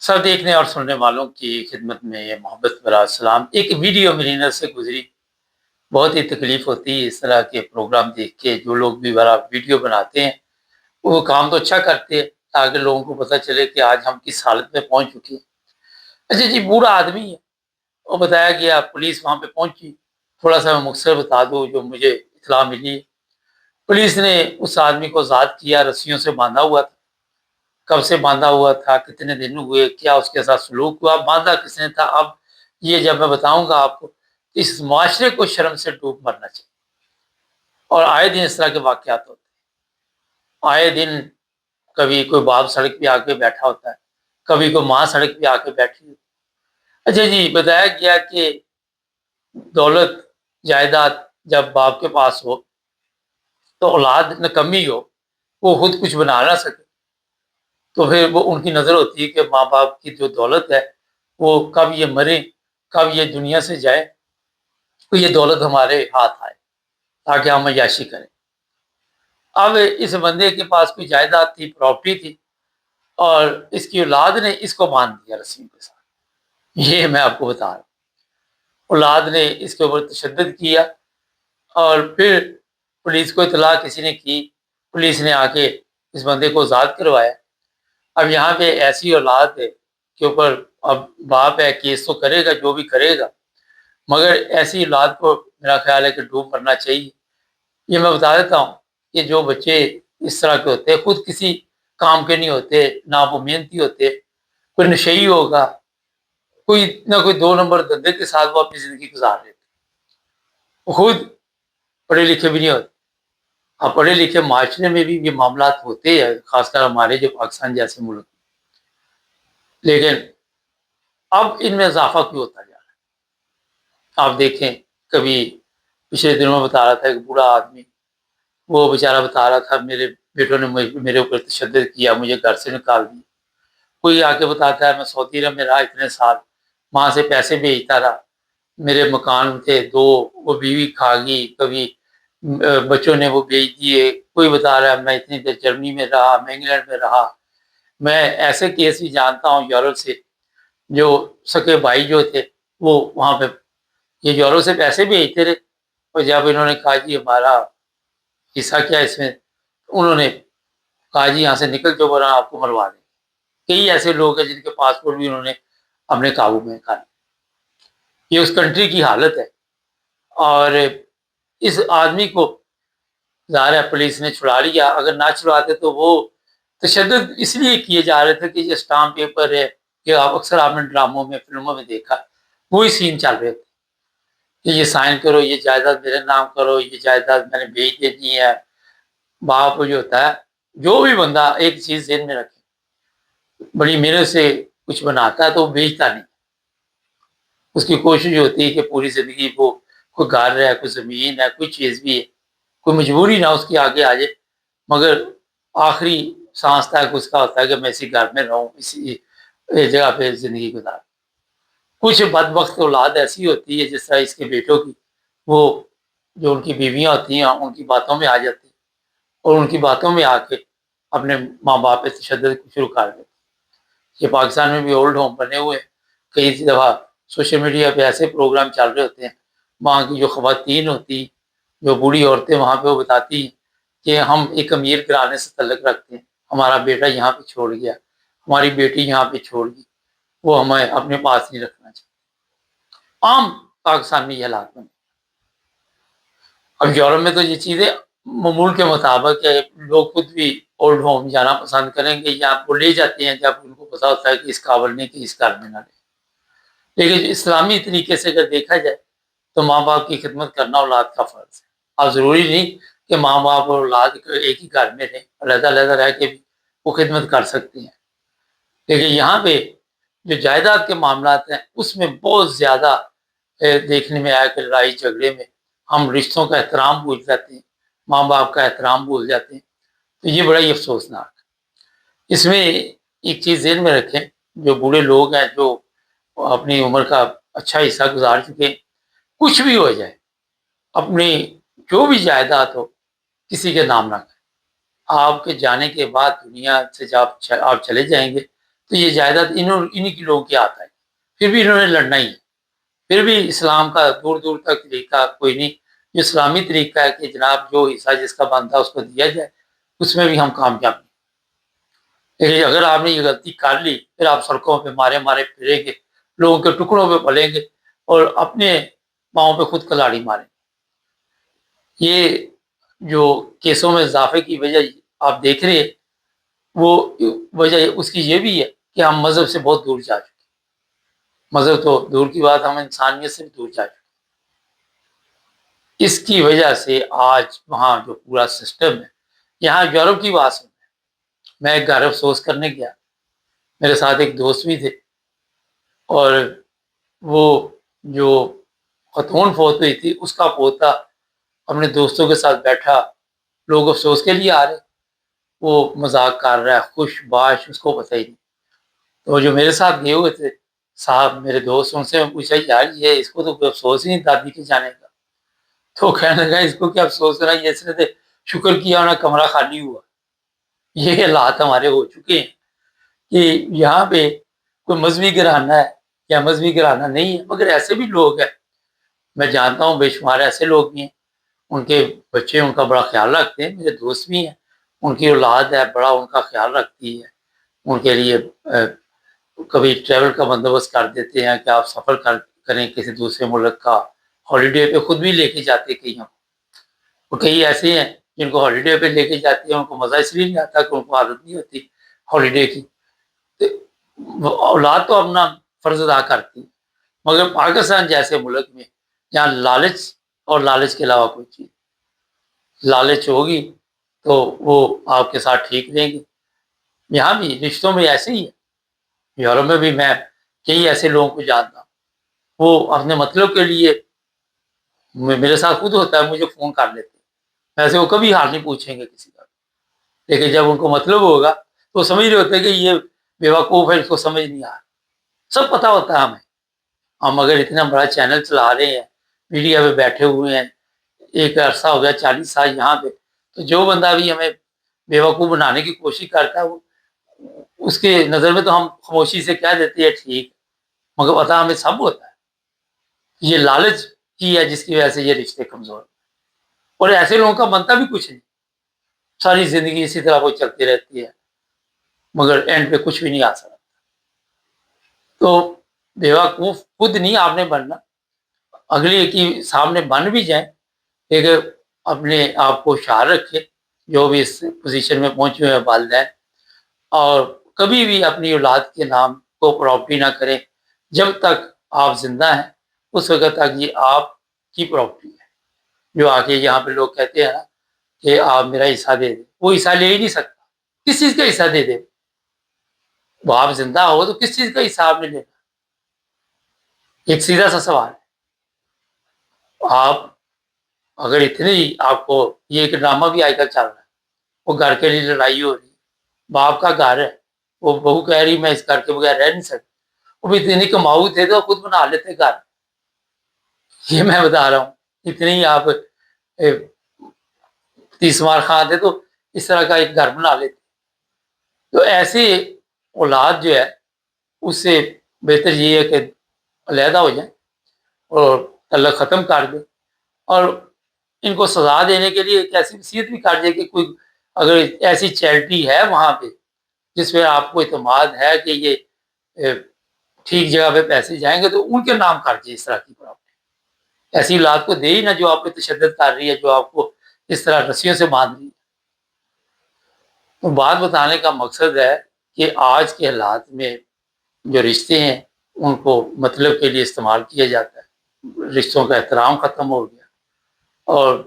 سب دیکھنے اور سننے والوں کی خدمت میں یہ محبت برا سلام۔ ایک ویڈیو میری نظر سے گزری، بہت ہی تکلیف ہوتی ہے اس طرح کے پروگرام دیکھ کے۔ جو لوگ بھی بڑا ویڈیو بناتے ہیں وہ کام تو اچھا کرتے ہیں تاکہ لوگوں کو پتہ چلے کہ آج ہم کس حالت میں پہنچ چکے ہیں۔ اچھا جی، بوڑھا آدمی ہے، وہ بتایا گیا، پولیس وہاں پہ پہنچی۔ تھوڑا سا میں مختصر بتا دوں جو مجھے اطلاع ملی۔ پولیس نے اس آدمی کو آزاد کیا، رسیوں سے باندھا ہوا تھا۔ کب سے باندھا ہوا تھا، کتنے دن ہوئے، کیا اس کے ساتھ سلوک ہوا، باندھا کس نے تھا، اب یہ جب میں بتاؤں گا آپ کو، اس معاشرے کو شرم سے ڈوب مرنا چاہیے۔ اور آئے دن اس طرح کے واقعات ہوتے ہیں، آئے دن کبھی کوئی باپ سڑک پہ آ کے بیٹھا ہوتا ہے، کبھی کوئی ماں سڑک پہ آ کے بیٹھی ہوتی ہے۔ اچھا جی، بتایا گیا کہ دولت جائیداد جب باپ کے پاس ہو تو اولاد نکمی ہو، وہ خود کچھ بنا نہ سکے، تو پھر وہ ان کی نظر ہوتی ہے کہ ماں باپ کی جو دولت ہے وہ کب یہ مرے، کب یہ دنیا سے جائے، تو یہ دولت ہمارے ہاتھ آئے تاکہ ہم عیاشی کریں۔ اب اس بندے کے پاس کوئی جائیداد تھی، پراپرٹی تھی، اور اس کی اولاد نے اس کو باندھ دیا رسیوں کے ساتھ۔ یہ میں آپ کو بتا رہا ہوں، اولاد نے اس کے اوپر تشدد کیا، اور پھر پولیس کو اطلاع کسی نے کی، پولیس نے آ کے اس بندے کو آزاد کروایا۔ اب یہاں پہ ایسی اولاد ہے کے اوپر اب باپ ہے، کیس تو کرے گا جو بھی کرے گا، مگر ایسی اولاد کو میرا خیال ہے کہ ڈوب مرنا چاہیے۔ یہ میں بتا دیتا ہوں کہ جو بچے اس طرح کے ہوتے ہیں خود کسی کام کے نہیں ہوتے، نہ وہ محنتی ہوتے، کوئی نشئی ہوگا، کوئی نہ کوئی دو نمبر دھندے کے ساتھ وہ اپنی زندگی گزار لیتے، وہ خود پڑھے لکھے بھی نہیں ہوتے۔ اب پڑھے لکھے معاشرے میں بھی یہ معاملات ہوتے ہیں، خاص کر ہمارے جو پاکستان جیسے ملک، لیکن اب ان میں اضافہ کیوں ہوتا جا رہا ہے؟ آپ دیکھیں، کبھی پچھلے دنوں میں بتا رہا تھا ایک بوڑھا آدمی، وہ بیچارہ بتا رہا تھا میرے بیٹوں نے میرے اوپر تشدد کیا، مجھے گھر سے نکال دیا۔ کوئی آ کے بتاتا ہے میں سعودی عرب میں رہا اتنے سال، وہاں سے پیسے بھیجتا رہا، میرے مکان تھے دو، وہ بیوی کھا گئی، کبھی بچوں نے وہ بیچ دیے۔ کوئی بتا رہا ہے میں اتنی دیر جرمنی میں رہا، میں انگلینڈ میں رہا۔ میں ایسے کیس بھی جانتا ہوں یورپ سے، جو سکے بھائی جو تھے وہ وہاں پہ یہ یورپ سے پیسے بھیجتے رہے، اور جب انہوں نے کہا جی ہمارا حصہ کیا اس میں، انہوں نے کہا جی یہاں سے نکل جو ورنہ آپ کو مروا دیں۔ کئی ایسے لوگ ہیں جن کے پاسپورٹ بھی انہوں نے اپنے قابو میں کر لیا۔ یہ اس کنٹری کی حالت ہے، اور اس آدمی کو ظاہر ہے پولیس نے چھڑا لیا۔ اگر نہ چھڑاتے تو وہ تشدد اس لیے کیے جا رہے تھے کہ یہ اسٹامپ پیپر ہے کہ اکثر آپ نے ڈراموں میں فلموں میں دیکھا، وہی سین چل رہے تھے کہ یہ سائن کرو، یہ جائیداد میرے نام کرو، یہ جائیداد میں نے بیچ دینی ہے۔ باپ جو ہوتا ہے، جو بھی بندہ ایک چیز ذہن میں رکھے، بڑی محنت سے کچھ بناتا ہے تو وہ بیچتا نہیں، اس کی کوشش ہوتی ہے کہ پوری زندگی وہ کوئی گھر ہے، کوئی زمین ہے، کوئی چیز بھی ہے، کوئی مجبوری نہ اس کی آگے آ جائے، مگر آخری سانس تک اس کا ہوتا ہے کہ میں اسی گھر میں رہوں، اسی جگہ پہ زندگی گزاروں۔ کچھ بدبخت اولاد ایسی ہوتی ہے جس طرح اس کے بیٹوں کی، وہ جو ان کی بیویاں ہوتی ہیں ان کی باتوں میں آ جاتی ہیں، اور ان کی باتوں میں آ کے اپنے ماں باپ پہ تشدد شروع کر دیتے ہیں۔ یہ پاکستان میں بھی اولڈ ہوم بنے ہوئے ہیں، کئی دفعہ سوشل میڈیا پہ ایسے پروگرام چل رہے ہوتے ہیں، وہاں کی جو خواتین ہوتی، جو بوڑھی عورتیں وہاں پہ وہ بتاتی ہیں کہ ہم ایک امیر گھرانے سے تعلق رکھتے ہیں، ہمارا بیٹا یہاں پہ چھوڑ گیا، ہماری بیٹی یہاں پہ چھوڑ گئی، وہ ہمیں اپنے پاس نہیں رکھنا چاہیے۔ عام پاکستان میں یہ حالات بنے۔ اب یورپ میں تو یہ چیزیں معمول کے مطابق ہے، لوگ خود بھی اولڈ ہوم جانا پسند کریں گے، یا وہ لے جاتے ہیں جب ان کو پتا ہوتا ہے کہ اس قابل نہیں کہ اس گھر میں نہ لیں۔ لیکن اسلامی طریقے سے اگر دیکھا جائے تو ماں باپ کی خدمت کرنا اولاد کا فرض ہے۔ اب ضروری نہیں کہ ماں باپ اور اولاد ایک ہی گھر میں رہیں، علیحدہ علیحدہ رہ کے بھی وہ خدمت کر سکتے ہیں، لیکن یہاں پہ جو جائیداد کے معاملات ہیں اس میں بہت زیادہ دیکھنے میں آیا کہ لڑائی جھگڑے میں ہم رشتوں کا احترام بھول جاتے ہیں، ماں باپ کا احترام بھول جاتے ہیں، تو یہ بڑا ہی افسوسناک ہے۔ اس میں ایک چیز ذہن میں رکھیں، جو بوڑھے لوگ ہیں جو اپنی عمر کا اچھا حصہ گزار چکے، کچھ بھی ہو جائے، اپنی جو بھی جائیداد ہو کسی کے نام نہ کریں۔ آپ کے جانے کے بعد دنیا سے جب آپ چلے جائیں گے تو یہ جائیداد انہی کے لوگوں کے آتا ہے، پھر بھی انہوں نے لڑنا ہی ہے، پھر بھی اسلام کا دور دور تک طریقہ کوئی نہیں، جو اسلامی طریقہ ہے کہ جناب جو حصہ جس کا بنتا ہے اس کو دیا جائے، اس میں بھی ہم کامیاب نہیں۔ لیکن اگر آپ نے یہ غلطی کر لی، پھر آپ سڑکوں پہ مارے مارے پھریں گے، لوگوں کے ٹکڑوں پہ پلیں گے اور اپنے پاؤں پہ خود کلاڑی ماریں گے۔ یہ جو کیسوں میں اضافے کی وجہ آپ دیکھ رہے ہیں، وہ وجہ اس کی یہ بھی ہے کہ ہم مذہب سے بہت دور جا چکے، مذہب تو دور کی بات، ہم انسانیت سے بھی دور جا چکے۔ اس کی وجہ سے آج وہاں جو پورا سسٹم ہے، یہاں یورپ کی بات سن، میں ایک گھر افسوس کرنے گیا، میرے ساتھ ایک دوست بھی تھے، اور وہ جو خاتون فوت ہوئی تھی اس کا پوتا اپنے دوستوں کے ساتھ بیٹھا، لوگ افسوس کے لیے آ رہے، وہ مذاق کر رہا ہے خوش باش، اس کو پتہ ہی نہیں۔ تو جو میرے ساتھ گئے ہوئے تھے صاحب میرے دوست، ان سے میں پوچھا یار یہ اس کو تو کوئی افسوس ہی نہیں دادی کے جانے کا، تو کہنے لگا اس کو کیا افسوس ہے، یہ اس نے شکر کیا ہونا کمرہ خالی ہوا۔ یہ حالات ہمارے ہو چکے ہیں کہ یہاں پہ کوئی مذہبی گھرانہ ہے یا مذہبی گھرانہ نہیں ہے، مگر ایسے بھی لوگ ہیں، میں جانتا ہوں بے شمار ایسے لوگ بھی ہیں، ان کے بچے ان کا بڑا خیال رکھتے ہیں، میرے دوست بھی ہیں، ان کی اولاد ہے بڑا ان کا خیال رکھتی ہے، ان کے لیے کبھی ٹریول کا بندوبست کر دیتے ہیں کہ آپ سفر کریں کسی دوسرے ملک کا، ہالیڈے پہ خود بھی لے کے جاتے کہیں ہم، اور کئی ایسے ہیں جن کو ہالیڈے پہ لے کے جاتے ہیں، ان کو مزہ اس لیے نہیں آتا کہ ان کو عادت نہیں ہوتی ہالیڈے کی، تو اولاد تو اپنا فرض ادا کرتی ہے، مگر پاکستان جیسے ملک میں جہاں لالچ اور لالچ کے علاوہ کوئی چیز، لالچ ہوگی تو وہ آپ کے ساتھ ٹھیک رہیں گے۔ یہاں بھی رشتوں میں ایسے ہی ہے، یورپ میں بھی میں کئی ایسے لوگوں کو جانتا ہوں، وہ اپنے مطلب کے لیے، میرے ساتھ خود ہوتا ہے، مجھے فون کر لیتے ہیں، ویسے وہ کبھی حال نہیں پوچھیں گے کسی کا، لیکن جب ان کو مطلب ہوگا تو سمجھ رہے ہوتے ہیں کہ یہ بیوقوف ہے، اس کو سمجھ نہیں آ رہا، سب پتہ ہوتا ہے ہمیں، ہم اگر اتنا بڑا چینل چلا رہے ہیں، میڈیا پہ بیٹھے ہوئے ہیں، ایک عرصہ ہو گیا 40 سال یہاں پہ، تو جو بندہ بھی ہمیں بیوقوف بنانے کی کوشش کرتا ہے، وہ اس کے نظر میں تو ہم خاموشی سے کہہ دیتے ہیں ٹھیک، مگر پتہ ہمیں سب ہوتا ہے، یہ لالچ کی ہے جس کی وجہ سے یہ رشتے کمزور، اور ایسے لوگوں کا بنتا بھی کچھ نہیں، ساری زندگی اسی طرح وہ چلتی رہتی ہے، مگر اینڈ پہ کچھ بھی نہیں آ سکتا۔ تو بیوقوف خود نہیں آپ نے بننا، اگلے کی سامنے بن بھی جائیں، لیکن اپنے آپ کو ہوشیار رکھے، جو بھی اس پوزیشن میں پہنچے ہوئے ہیں والدین، اور کبھی بھی اپنی اولاد کے نام کو پراپرٹی نہ کریں، جب تک آپ زندہ ہیں اس وقت تک یہ آپ کی پراپرٹی ہے۔ جو آگے یہاں پہ لوگ کہتے ہیں نا کہ آپ میرا حصہ دے دیں، وہ حصہ لے ہی نہیں سکتا، کس چیز کا حصہ دے دے، وہ آپ زندہ ہو تو کس چیز کا حصہ آپ نے لینا، ایک سیدھا سا سوال ہے۔ آپ اگر اتنے ہی آپ کو، یہ ایک ڈرامہ بھی آج کل چل رہا ہے، وہ گھر کے لیے لڑائی ہو رہی ہے، باپ کا گھر ہے، وہ بہو کہہ رہی میں اس گھر کے بغیر رہ نہیں سکتی، وہ بھی اتنی کماؤ تھے تو خود بنا لیتے گھر، یہ میں بتا رہا ہوں، اتنے ہی آپ 30 مار خان تھے تو اس طرح کا ایک گھر بنا لیتے۔ تو ایسے اولاد جو ہے اس سے بہتر یہ ہے کہ علیحدہ ہو جائیں اور تعلق ختم کر دیں، اور ان کو سزا دینے کے لیے ایک ایسی وصیت بھی کر دیں کہ کوئی اگر ایسی چیریٹی ہے وہاں پہ جس پہ آپ کو اعتماد ہے کہ یہ ٹھیک جگہ پہ پیسے جائیں گے، تو ان کے نام کر دیجیے اس طرح کی پراپرٹی، ایسی اولاد کو دے ہی نہ جو آپ پہ تشدد کر رہی ہے، جو آپ کو اس طرح رسیوں سے باندھ رہی ہے۔ تو بات بتانے کا مقصد ہے کہ آج کے حالات میں جو رشتے ہیں ان کو مطلب کے لیے استعمال کیا جاتا ہے، رشتوں کا احترام ختم ہو گیا، اور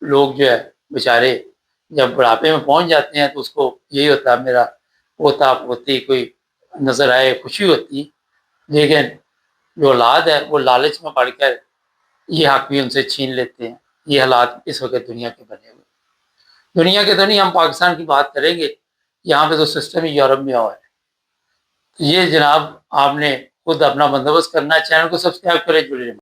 لوگ جو ہے بیچارے جب بڑھاپے میں پہنچ جاتے ہیں تو اس کو یہی ہوتا ہے میرا پوتا پوتی کوئی نظر آئے، خوشی ہوتی، لیکن جو اولاد ہے وہ لالچ میں پڑ کر یہ حق بھی ان سے چھین لیتے ہیں۔ یہ حالات اس وقت دنیا کے بنے ہوئے، دنیا کے تو نہیں، ہم پاکستان کی بات کریں گے، یہاں پہ تو سسٹم ہی یورپ میں ہوا ہے۔ یہ جناب آپ نے خود اپنا بندوبست کرنا ہے، چینل کو سبسکرائب کریں، جڑے رہیں۔